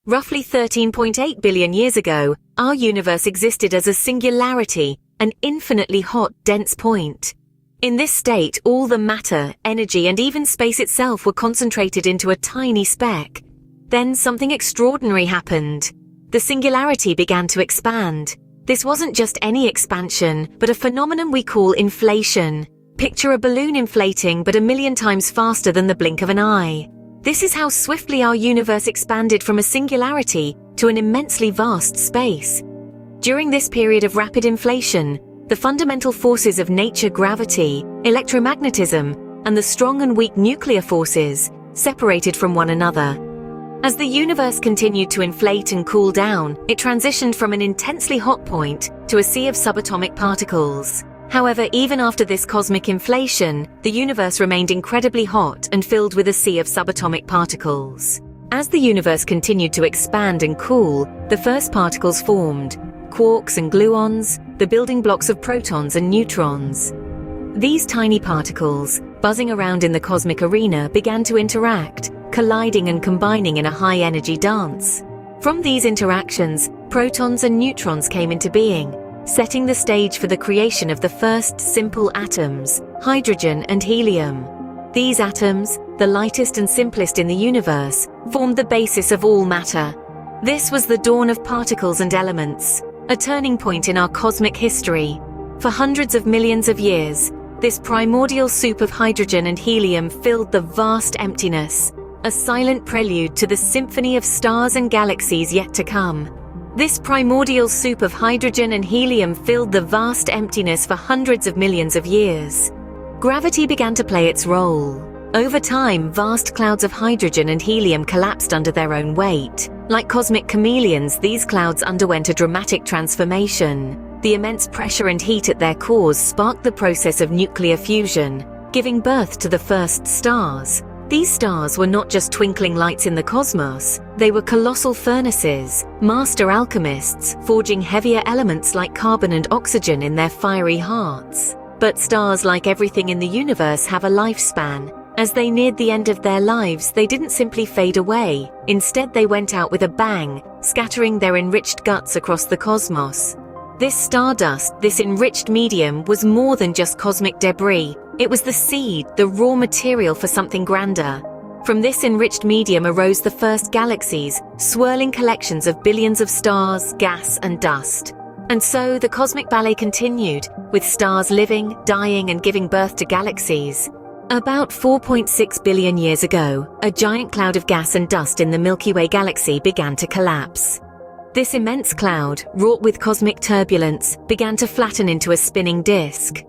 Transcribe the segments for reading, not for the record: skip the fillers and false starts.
Roughly 13.8 billion years ago, our universe existed as a singularity, an infinitely hot, dense point. In this state, all the matter, energy, and even space itself were concentrated into a tiny speck. Then something extraordinary happened. The singularity began to expand. This wasn't just any expansion, but a phenomenon we call inflation. Picture a balloon inflating, but 1,000,000 times faster than the blink of an eye. This is how swiftly our universe expanded from a singularity to an immensely vast space. During this period of rapid inflation, the fundamental forces of nature, gravity, electromagnetism, and the strong and weak nuclear forces separated from one another. As the universe continued to inflate and cool down, it transitioned from an intensely hot point to a sea of subatomic particles. However, even after this cosmic inflation, the universe remained incredibly hot and filled with a sea of subatomic particles. As the universe continued to expand and cool, the first particles formed: quarks and gluons, the building blocks of protons and neutrons. These tiny particles, buzzing around in the cosmic arena, began to interact, colliding and combining in a high-energy dance. From these interactions, protons and neutrons came into being, setting the stage for the creation of the first simple atoms, hydrogen and helium. These atoms, the lightest and simplest in the universe, formed the basis of all matter. This was the dawn of particles and elements, a turning point in our cosmic history. For hundreds of millions of years, this primordial soup of hydrogen and helium filled the vast emptiness, a silent prelude to the symphony of stars and galaxies yet to come. This primordial soup of hydrogen and helium filled the vast emptiness for hundreds of millions of years. Gravity began to play its role. Over time, vast clouds of hydrogen and helium collapsed under their own weight. Like cosmic chameleons, these clouds underwent a dramatic transformation. The immense pressure and heat at their cores sparked the process of nuclear fusion, giving birth to the first stars. These stars were not just twinkling lights in the cosmos, they were colossal furnaces, master alchemists, forging heavier elements like carbon and oxygen in their fiery hearts. But stars, like everything in the universe, have a lifespan. As they neared the end of their lives, they didn't simply fade away. Instead, they went out with a bang, scattering their enriched guts across the cosmos. This stardust, this enriched medium, was more than just cosmic debris. It was the seed, the raw material for something grander. From this enriched medium arose the first galaxies, swirling collections of billions of stars, gas, and dust. And so the cosmic ballet continued, with stars living, dying, and giving birth to galaxies. About 4.6 billion years ago, a giant cloud of gas and dust in the Milky Way galaxy began to collapse. This immense cloud, wrought with cosmic turbulence, began to flatten into a spinning disk.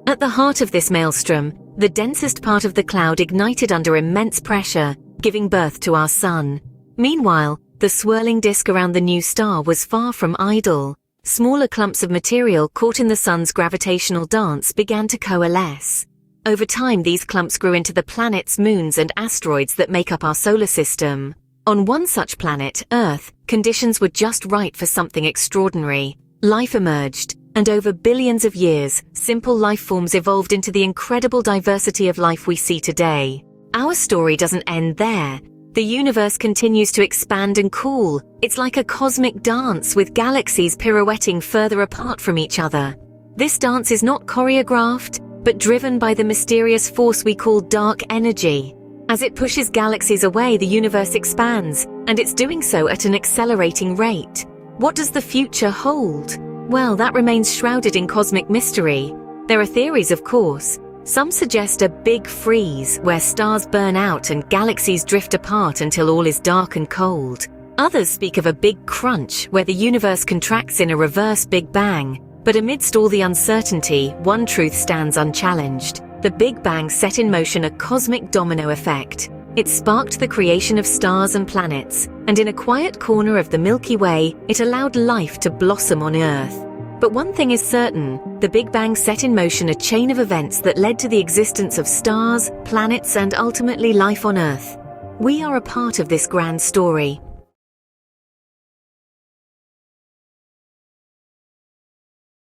At the heart of this maelstrom, the densest part of the cloud ignited under immense pressure, giving birth to our sun. Meanwhile, the swirling disk around the new star was far from idle. Smaller clumps of material caught in the sun's gravitational dance began to coalesce. Over time, these clumps grew into the planets, moons, and asteroids that make up our solar system. On one such planet, Earth, conditions were just right for something extraordinary. Life emerged, and over billions of years, simple life forms evolved into the incredible diversity of life we see today. Our story doesn't end there. The universe continues to expand and cool. It's like a cosmic dance, with galaxies pirouetting further apart from each other. This dance is not choreographed, but driven by the mysterious force we call dark energy. As it pushes galaxies away, the universe expands, and it's doing so at an accelerating rate. What does the future hold? Well, that remains shrouded in cosmic mystery. There are theories, of course. Some suggest a big freeze, where stars burn out and galaxies drift apart until all is dark and cold. Others speak of a big crunch, where the universe contracts in a reverse Big Bang. But amidst all the uncertainty, one truth stands unchallenged. The Big Bang set in motion a cosmic domino effect. It sparked the creation of stars and planets, and in a quiet corner of the Milky Way, it allowed life to blossom on Earth. But one thing is certain, the Big Bang set in motion a chain of events that led to the existence of stars, planets, and ultimately life on Earth. We are a part of this grand story.